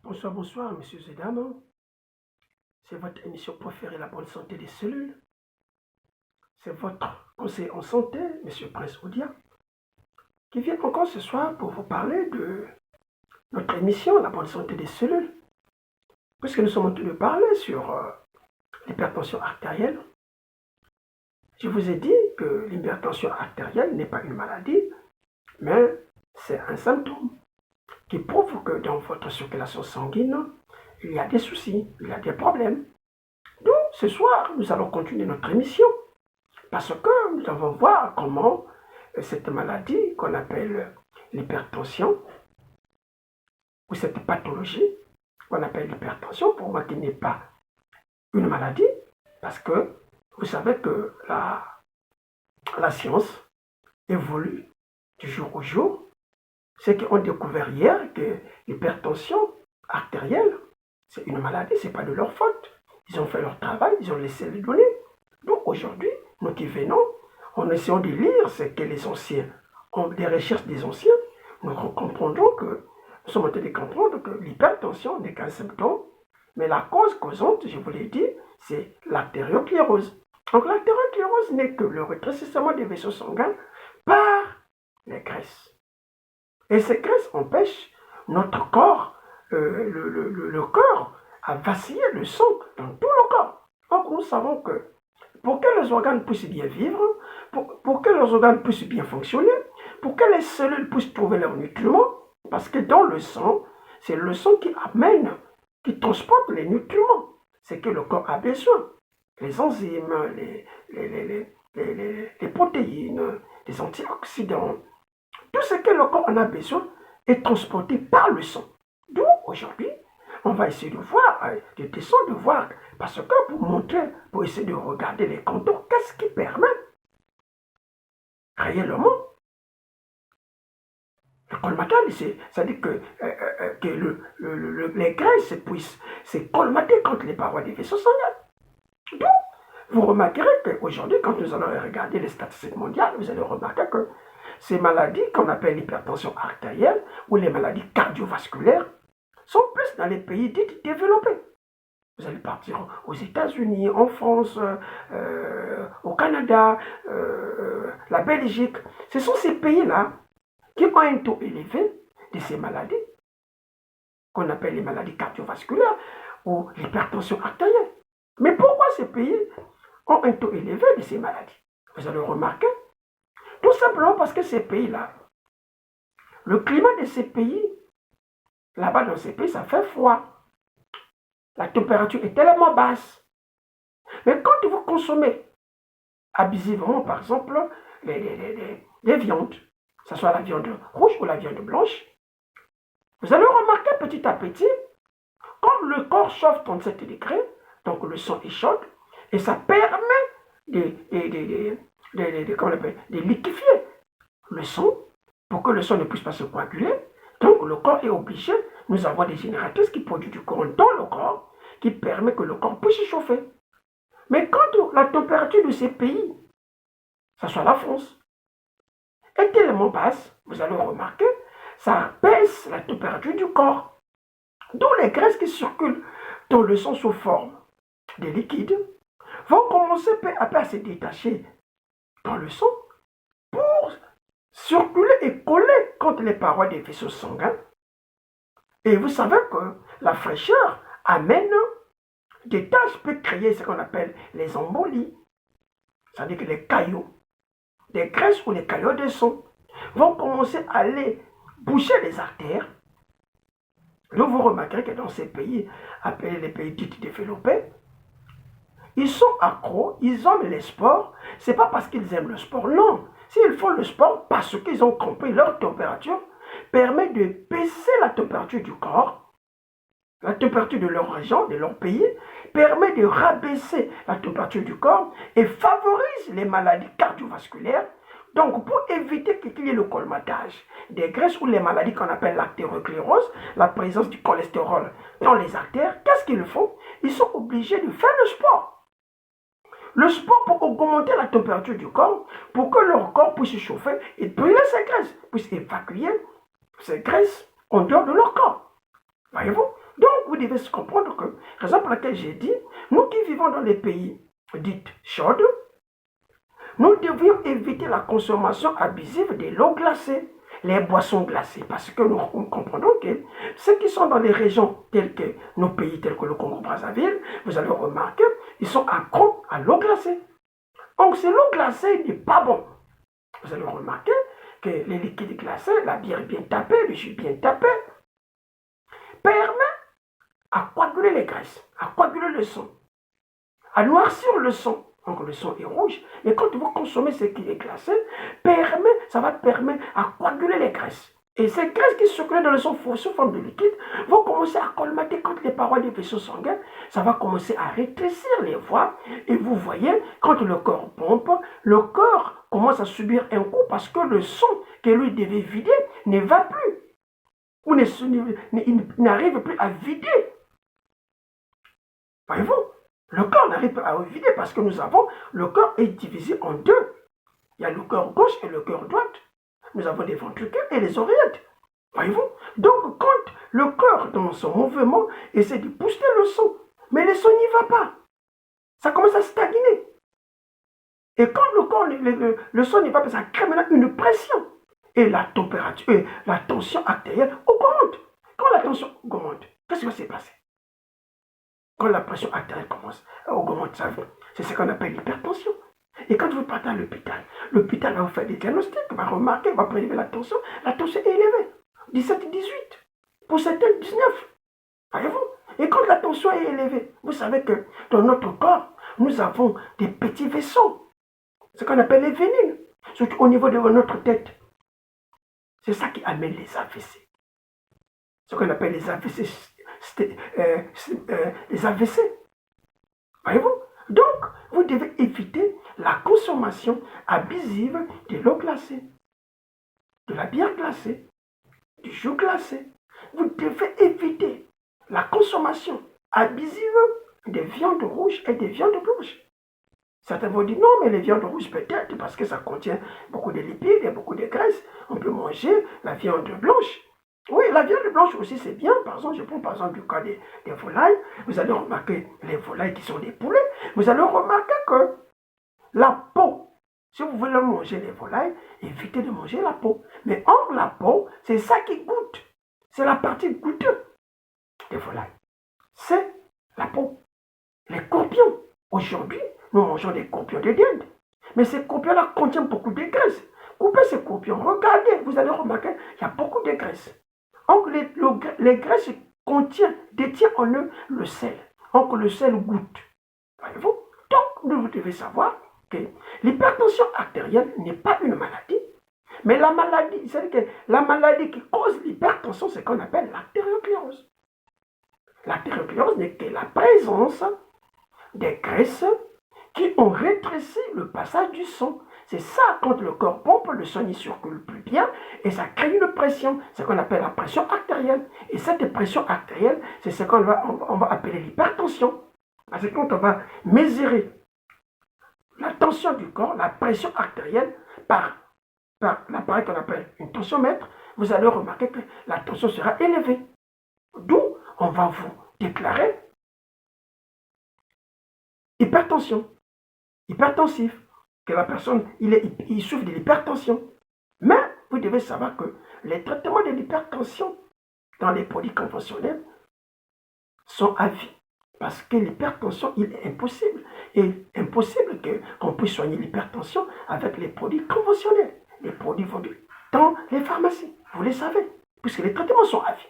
Bonsoir, bonsoir, messieurs et dames. C'est votre émission préférée, la bonne santé des cellules. C'est votre conseiller en santé, monsieur Prince Oudia, qui vient encore ce soir pour vous parler de notre émission, la bonne santé des cellules. Puisque nous sommes en train de parler sur l'hypertension artérielle. Je vous ai dit que l'hypertension artérielle n'est pas une maladie, mais c'est un symptôme qui prouve que dans votre circulation sanguine, il y a des soucis, il y a des problèmes. Donc, ce soir, nous allons continuer notre émission parce que nous allons voir comment cette maladie qu'on appelle l'hypertension ou cette pathologie qu'on appelle l'hypertension, pour moi qui n'est pas une maladie, parce que vous savez que la science évolue du jour au jour. Ceux qui ont découvert hier que l'hypertension artérielle, c'est une maladie, ce n'est pas de leur faute. Ils ont fait leur travail, ils ont laissé les données. Donc aujourd'hui, nous qui venons, en essayant de lire ce que les anciens ont, des recherches des anciens, nous comprendrons que, nous sommes en train de comprendre que l'hypertension n'est qu'un symptôme, mais la cause causante, je vous l'ai dit, c'est l'artériosclérose. Donc l'artériosclérose n'est que le rétrécissement des vaisseaux sanguins par les graisses. Et ces graisses empêchent notre corps, le corps, à vaciller le sang dans tout le corps. Donc nous savons que pour que les organes puissent bien vivre, pour que les organes puissent bien fonctionner, pour que les cellules puissent trouver leurs nutriments, parce que dans le sang, c'est le sang qui amène, qui transporte les nutriments, c'est que le corps a besoin. Les enzymes, les protéines, les antioxydants, tout ce que le corps en a besoin est transporté par le sang. Donc aujourd'hui, on va essayer de voir, de descendre, de voir, parce que pour montrer, pour essayer de regarder les contours, qu'est-ce qui permet réellement le colmatage, c'est-à-dire que les graisses puissent se colmater contre les parois des vaisseaux sanguins. Donc, vous remarquerez qu'aujourd'hui, quand nous allons regarder les statistiques mondiales, vous allez remarquer que ces maladies qu'on appelle l'hypertension artérielle ou les maladies cardiovasculaires sont plus dans les pays dits développés. Vous allez partir aux États-Unis, en France, au Canada, la Belgique. Ce sont ces pays-là qui ont un taux élevé de ces maladies, qu'on appelle les maladies cardiovasculaires ou l'hypertension artérielle. Mais pourquoi ces pays ont un taux élevé de ces maladies? Vous allez remarquer, tout simplement parce que ces pays-là, le climat de ces pays, là-bas dans ces pays, ça fait froid. La température est tellement basse. Mais quand vous consommez abusivement, par exemple, les viandes, que ce soit la viande rouge ou la viande blanche, vous allez remarquer petit à petit, comme le corps chauffe 37 degrés, donc le sang est chaud, et ça permet de liquéfier le sang pour que le sang ne puisse pas se coaguler. Donc le corps est obligé, nous avons des génératrices qui produisent du courant dans le corps, qui permet que le corps puisse se chauffer. Mais quand la température de ces pays, que ce soit la France, est tellement basse, vous allez remarquer, ça baisse la température du corps. Donc les graisses qui circulent dans le sang sous forme de liquide vont commencer peu à peu à se détacher dans le sang pour circuler et coller contre les parois des vaisseaux sanguins. Et vous savez que la fraîcheur amène des taches, peut créer ce qu'on appelle les embolies. C'est-à-dire que les caillots, des graisses ou les caillots de sang vont commencer à aller boucher les artères. Donc vous remarquerez que dans ces pays, appelés les pays dits développés, ils sont accros, ils aiment les sports. Ce n'est pas parce qu'ils aiment le sport, non. S'ils font le sport parce qu'ils ont compris leur température, permet de baisser la température du corps, la température de leur région, de leur pays, permet de rabaisser la température du corps et favorise les maladies cardiovasculaires. Donc, pour éviter qu'il y ait le colmatage des graisses ou les maladies qu'on appelle l'artériosclérose, la présence du cholestérol dans les artères, qu'est-ce qu'ils font? Ils sont obligés de faire le sport. Le sport pour augmenter la température du corps, pour que leur corps puisse se chauffer et brûler ces graisses, puisse évacuer ces graisses en dehors de leur corps. Voyez-vous? Donc, vous devez se comprendre que, raison pour laquelle j'ai dit, nous qui vivons dans les pays dits chauds, nous devions éviter la consommation abusive de l'eau glacée, les boissons glacées, parce que nous comprenons que ceux qui sont dans les régions telles que nos pays, tels que le Congo-Brazzaville, vous allez remarquer, ils sont accros à l'eau glacée. Donc, si l'eau glacée n'est pas bon, vous allez remarquer que les liquides glacés, la bière bien tapée, le jus bien tapé, permet à coaguler les graisses, à coaguler le sang, à noircir le sang. Donc le sang est rouge. Et quand vous consommez ce qui est glacé, ça va permettre à coaguler les graisses. Et ces graisses qui circulent dans le sang sous forme de liquide vont commencer à colmater quand les parois des vaisseaux sanguins. Ça va commencer à rétrécir les voies. Et vous voyez, quand le corps pompe, le corps commence à subir un coup parce que le sang que lui devait vider ne va plus. Ou n'arrive plus à vider. Voyez-vous, le corps n'arrive pas à vider parce que le corps est divisé en deux. Il y a le cœur gauche et le cœur droit. Nous avons des ventricules et les oreillettes. Voyez-vous? Donc, quand le corps, dans son mouvement, essaie de booster le sang, mais le sang n'y va pas. Ça commence à stagner. Et quand le sang n'y va pas, ça crée maintenant une pression. Et la température, et la tension artérielle augmente. Quand la tension augmente, qu'est-ce qui va se passer? Quand la pression artérielle commence à augmenter, c'est ce qu'on appelle l'hypertension. Et quand vous partez à l'hôpital va vous faire des diagnostics, va remarquer, va prélever la tension est élevée. 17, 18, pour certains 19. Voyez-vous? Et quand la tension est élevée, vous savez que dans notre corps, nous avons des petits vaisseaux, ce qu'on appelle les vénines, surtout au niveau de notre tête. C'est ça qui amène les AVC. Ce qu'on appelle les AVC. Les AVC. Voyez-vous? Donc, vous devez éviter la consommation abusive de l'eau glacée, de la bière glacée, du jus glacé. Vous devez éviter la consommation abusive des viandes rouges et des viandes blanches. Certains vont dire non, mais les viandes rouges peut-être parce que ça contient beaucoup de lipides et beaucoup de graisses. On peut manger la viande blanche. Oui, la viande blanche aussi c'est bien. Par exemple, je prends par exemple du cas des volailles. Vous allez remarquer les volailles qui sont des poulets. Vous allez remarquer que la peau, si vous voulez manger les volailles, évitez de manger la peau. Mais entre la peau, c'est ça qui goûte. C'est la partie goûteuse des volailles. C'est la peau. Les scorpions. Aujourd'hui, nous mangeons des scorpions de dinde. Mais ces scorpions-là contiennent beaucoup de graisse. Coupez ces scorpions, regardez, vous allez remarquer, il y a beaucoup de graisse. Donc les graisses détiennent en eux le sel. Donc le sel goûte. Voyez-vous? Donc vous devez savoir que l'hypertension artérielle n'est pas une maladie. Mais la maladie, c'est-à-dire que la maladie qui cause l'hypertension, c'est ce qu'on appelle l'artériosclérose. L'artériosclérose n'est que la présence des graisses qui ont rétréci le passage du sang. C'est ça, quand le corps pompe, le sang n'y circule plus bien et ça crée une pression, c'est ce qu'on appelle la pression artérielle. Et cette pression artérielle, c'est ce qu'on va appeler l'hypertension. Parce que quand on va mesurer la tension du corps, la pression artérielle, par l'appareil qu'on appelle une tensiomètre, vous allez remarquer que la tension sera élevée. D'où on va vous déclarer hypertension, hypertensif, que la personne, il souffre de l'hypertension. Mais vous devez savoir que les traitements de l'hypertension dans les produits conventionnels sont à vie. Parce que l'hypertension, il est impossible. Et impossible qu'on puisse soigner l'hypertension avec les produits conventionnels. Les produits vendus dans les pharmacies. Vous le savez, puisque les traitements sont à vie.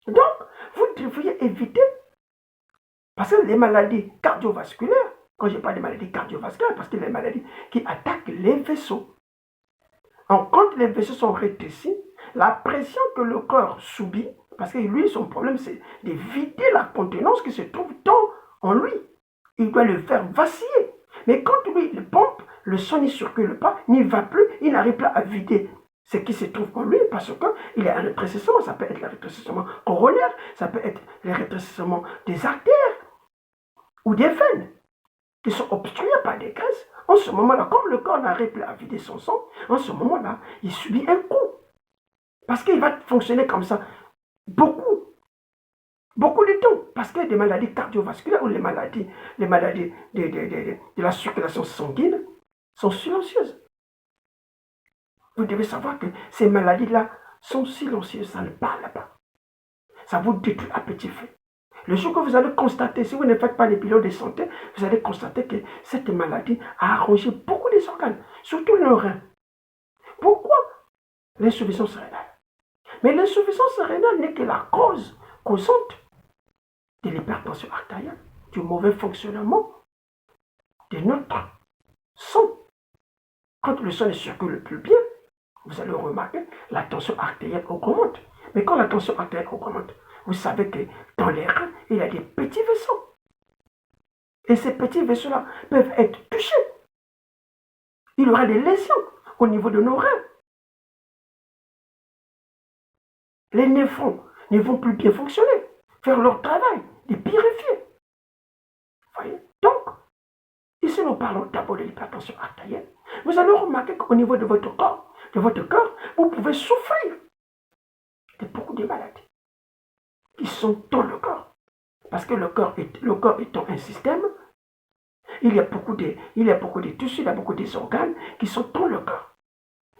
Donc, vous devriez éviter, parce que les maladies cardiovasculaires, quand je parle des maladies cardiovasculaires, parce que les maladies qui attaquent les vaisseaux. Quand les vaisseaux sont rétrécis, la pression que le corps subit, parce que lui, son problème, c'est de vider la contenance qui se trouve en lui. Il doit le faire vaciller. Mais quand lui, il pompe, le sang n'y circule pas, n'y va plus, il n'arrive pas à vider ce qui se trouve en lui, parce qu'il y a un rétrécissement. Ça peut être le rétrécissement coronaire, ça peut être le rétrécissement des artères ou des veines qui sont obstruées par des graisses. En ce moment-là, comme le corps n'arrive plus à vider son sang, en ce moment-là, il subit un coup. Parce qu'il va fonctionner comme ça. Beaucoup beaucoup de temps, parce que des maladies cardiovasculaires ou les maladies de la circulation sanguine sont silencieuses. Vous devez savoir que ces maladies-là sont silencieuses, ça ne parle pas. Ça vous détruit à petit feu. Le jour que vous allez constater, si vous ne faites pas les bilans de santé, vous allez constater que cette maladie a arrangé beaucoup des organes, surtout le rein. Pourquoi? L'insuffisance rénale. Mais l'insuffisance rénale n'est que la cause causante de l'hypertension artérielle, du mauvais fonctionnement de notre sang. Quand le sang ne circule plus bien, vous allez remarquer, la tension artérielle augmente. Mais quand la tension artérielle augmente, vous savez que dans les reins, il y a des petits vaisseaux. Et ces petits vaisseaux-là peuvent être touchés. Il y aura des lésions au niveau de nos reins. Les néphrons ne vont plus bien fonctionner, faire leur travail, les purifier. Voyez? Donc, ici nous parlons d'abord de l'hypertension artérielle. Vous allez remarquer qu'au niveau de votre corps, vous pouvez souffrir de beaucoup de maladies qui sont dans le corps. Parce que le corps étant un système, il y a beaucoup de tissus, il y a beaucoup d'organes qui sont dans le corps,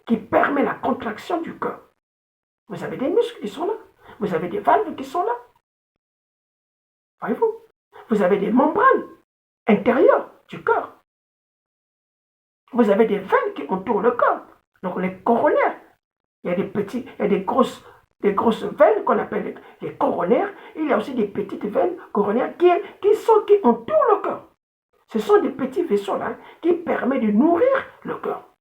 qui permettent la contraction du corps. Vous avez des muscles qui sont là, vous avez des valves qui sont là. Voyez-vous? Vous avez des membranes intérieures du corps. Vous avez des veines qui entourent le corps, donc les coronaires. Il y a des grosses veines qu'on appelle les coronaires. Il y a aussi des petites veines coronaires qui entourent le corps. Ce sont des petits vaisseaux là qui permettent de nourrir le corps,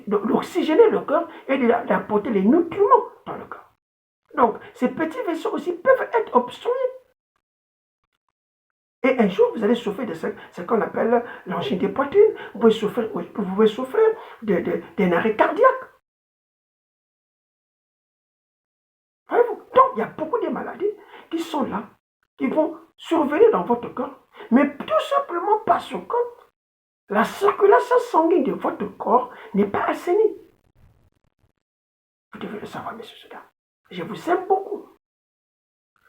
d'oxygéner le corps et d'apporter les nutriments dans le corps. Donc, ces petits vaisseaux aussi peuvent être obstrués. Et un jour, vous allez souffrir de ce qu'on appelle l'angine des poitrines. Vous pouvez souffrir d'un arrêt cardiaque. Voyez-vous? Donc, il y a beaucoup de maladies qui sont là, qui vont survenir dans votre corps, mais tout simplement parce que la circulation sanguine de votre corps n'est pas assainie. Vous devez le savoir, messieurs et dames. Je vous aime beaucoup.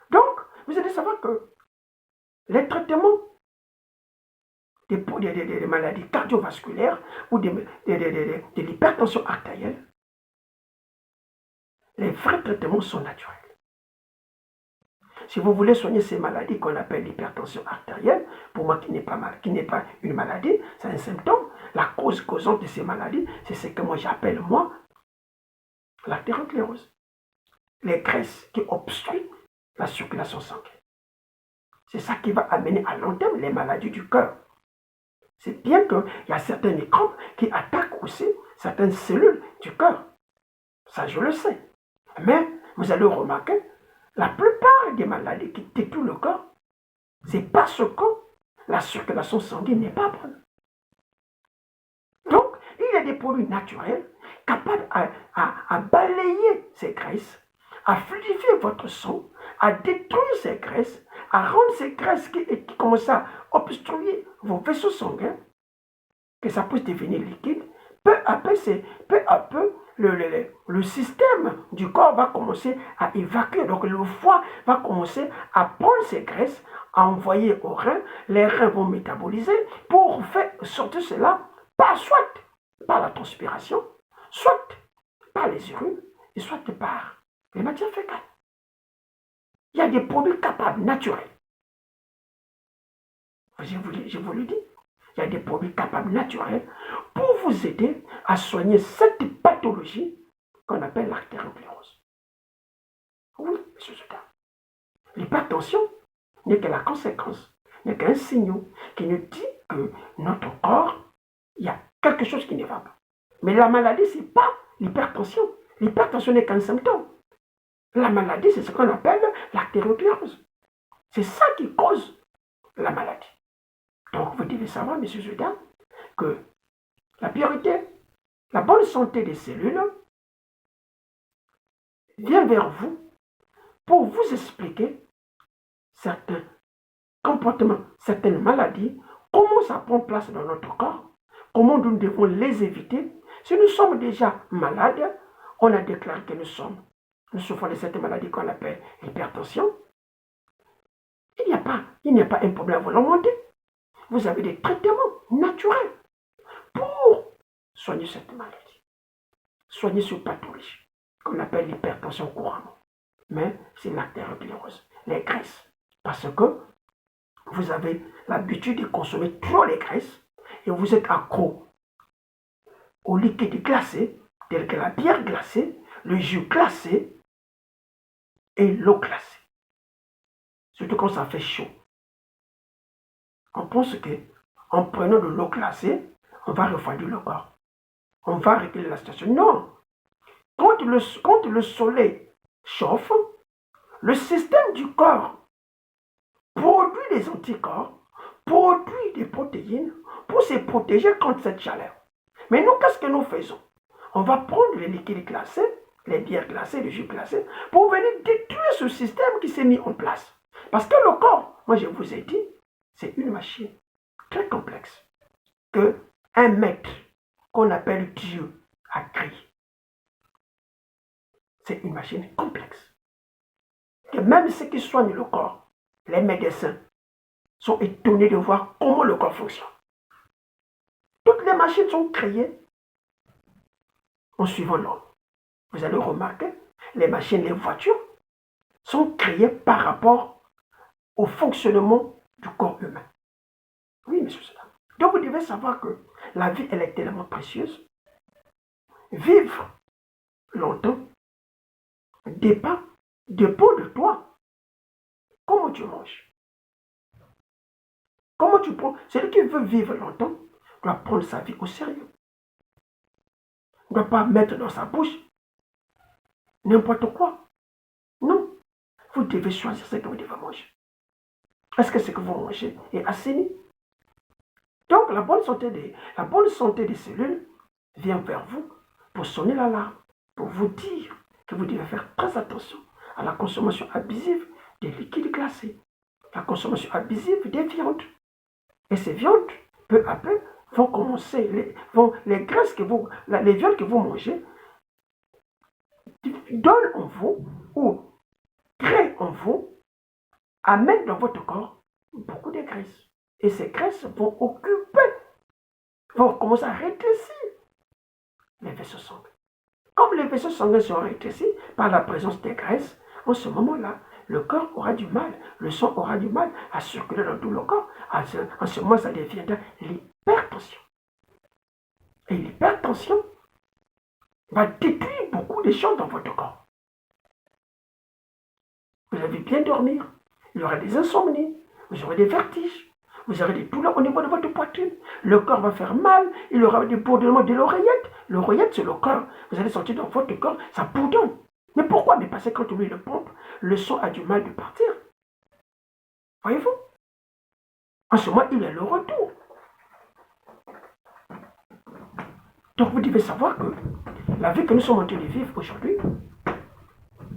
Donc, vous allez savoir que les traitements des maladies cardiovasculaires ou de l'hypertension artérielle, les vrais traitements sont naturels. Si vous voulez soigner ces maladies qu'on appelle l'hypertension artérielle, pour moi qui n'est pas une maladie, c'est un symptôme, la cause causante de ces maladies, c'est ce que moi j'appelle l'artériosclérose. Les graisses qui obstruent la circulation sanguine. C'est ça qui va amener à long terme les maladies du cœur. C'est bien qu'il y a certains microbes qui attaquent aussi certaines cellules du cœur. Ça, je le sais. Mais vous allez remarquer, la plupart des maladies qui détruisent le corps, c'est parce que la circulation sanguine n'est pas bonne. Donc, il y a des produits naturels capables à balayer ces graisses, à fluidifier votre sang, à détruire ces graisses, à rendre ces graisses qui commencent à obstruer vos vaisseaux sanguins, que ça puisse devenir liquide. Peu à peu, le système du corps va commencer à évacuer. Donc le foie va commencer à prendre ces graisses, à envoyer aux reins. Les reins vont métaboliser pour faire sortir cela, soit par la transpiration, soit par les urines, et soit par les matières fécales. Il y a des produits capables, naturels. Je vous le dis. Il y a des produits capables, naturels, pour vous aider à soigner cette pathologie qu'on appelle l'artériosclérose. Oui, monsieur Zoda. L'hypertension n'est que la conséquence, n'est qu'un signe qui nous dit que notre corps, il y a quelque chose qui ne va pas. Mais la maladie, ce n'est pas l'hypertension. L'hypertension n'est qu'un symptôme. La maladie, c'est ce qu'on appelle l'artériosclérose. C'est ça qui cause la maladie. Donc, vous devez savoir, messieurs et dames, que la priorité, la bonne santé des cellules vient vers vous pour vous expliquer certains comportements, certaines maladies, comment ça prend place dans notre corps, comment nous devons les éviter. Si nous sommes déjà malades, on a déclaré que nous souffrons de cette maladie qu'on appelle l'hypertension. Il n'y a pas un problème à vous l'augmenter. Vous avez des traitements naturels pour soigner cette maladie. Soigner cette pathologie qu'on appelle l'hypertension couramment. Mais c'est l'artériosclérose, les graisses. Parce que vous avez l'habitude de consommer trop les graisses et vous êtes accro aux liquides glacés, tels que la bière glacée, le jus glacé et l'eau glacée. Surtout quand ça fait chaud. On pense que en prenant de l'eau glacée, on va refroidir le corps. On va régler la situation. Non. Quand le soleil chauffe, le système du corps produit des anticorps, produit des protéines pour se protéger contre cette chaleur. Mais nous, qu'est-ce que nous faisons? On va prendre les liquides glacés, les bières glacées, les jus glacés, pour venir détruire ce système qui s'est mis en place. Parce que le corps, moi je vous ai dit, c'est une machine très complexe que un maître qu'on appelle Dieu a créé. C'est une machine complexe. Que même ceux qui soignent le corps, les médecins, sont étonnés de voir comment le corps fonctionne. Toutes les machines sont créées en suivant l'homme. Vous allez remarquer, les machines, les voitures sont créées par rapport au fonctionnement du corps humain. Oui, monsieur cela. Donc vous devez savoir que la vie, elle est tellement précieuse. Vivre longtemps dépend de toi. Comment tu manges? Comment tu prends? Celui qui veut vivre longtemps doit prendre sa vie au sérieux. Il ne doit pas mettre dans sa bouche n'importe quoi. Non. Vous devez choisir ce que vous devez manger. Est-ce que ce que vous mangez est assaini? Donc la bonne santé des cellules vient vers vous pour sonner l'alarme, pour vous dire que vous devez faire très attention à la consommation abusive des liquides glacés, la consommation abusive des viandes. Et ces viandes, peu à peu, vont commencer, les graisses les viandes que vous mangez, donnent en vous ou créent en vous, amènent dans votre corps beaucoup de graisses. Et ces graisses vont commencer à rétrécir les vaisseaux sanguins. Comme les vaisseaux sanguins sont rétrécis par la présence des graisses, en ce moment-là, le corps aura du mal, le sang aura du mal à circuler dans tout le corps. En ce moment, ça deviendra l'hypertension. Et l'hypertension va détruire beaucoup de choses dans votre corps. Vous allez bien dormir, il y aura des insomnies, vous aurez des vertiges, vous aurez des douleurs au niveau de votre poitrine, le corps va faire mal, il y aura des bourdonnements de l'oreillette. L'oreillette, c'est le corps. Vous allez sentir dans votre corps, ça bourdonne. Mais pourquoi? Mais parce que quand lui le pompe, le sang a du mal de partir. Voyez-vous? En ce moment, il est le retour. Donc vous devez savoir que la vie que nous sommes en train de vivre aujourd'hui,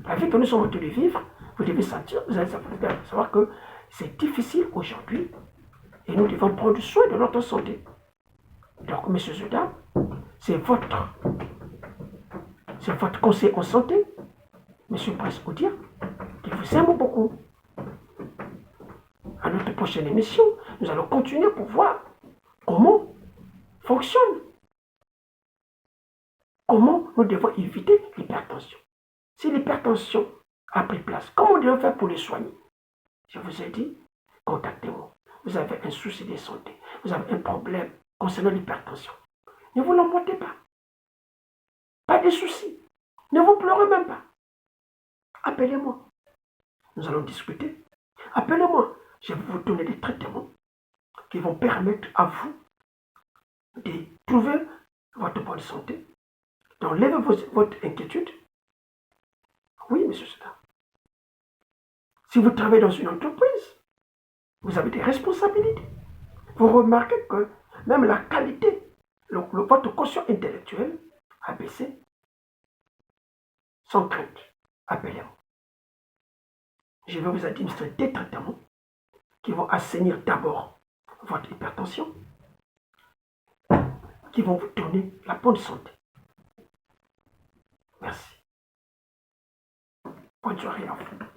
la vie que nous sommes en train de vivre, vous devez sentir, vous allez savoir que c'est difficile aujourd'hui et nous devons prendre soin de notre santé. Donc, messieurs et dames, c'est votre conseil en santé, monsieur Prince Odia, qui vous aime beaucoup. À notre prochaine émission, nous allons continuer pour voir comment fonctionne, comment nous devons éviter l'hypertension. Si l'hypertension a pris place, comment nous devons faire pour le soigner? Je vous ai dit, contactez-moi. Vous avez un souci de santé, vous avez un problème concernant l'hypertension. Ne vous l'emportez pas. Pas de soucis. Ne vous pleurez même pas. Appelez-moi. Nous allons discuter. Appelez-moi. Je vais vous donner des traitements qui vont permettre à vous de trouver votre bonne santé, d'enlever votre inquiétude. Oui, monsieur Seda. Si vous travaillez dans une entreprise, vous avez des responsabilités. Vous remarquez que même la qualité, votre quotient intellectuel a baissé. Sans crainte, appelez-moi. Je vais vous administrer des traitements qui vont assainir d'abord votre hypertension, qui vont vous donner la bonne santé. Merci. Bonne soirée à vous.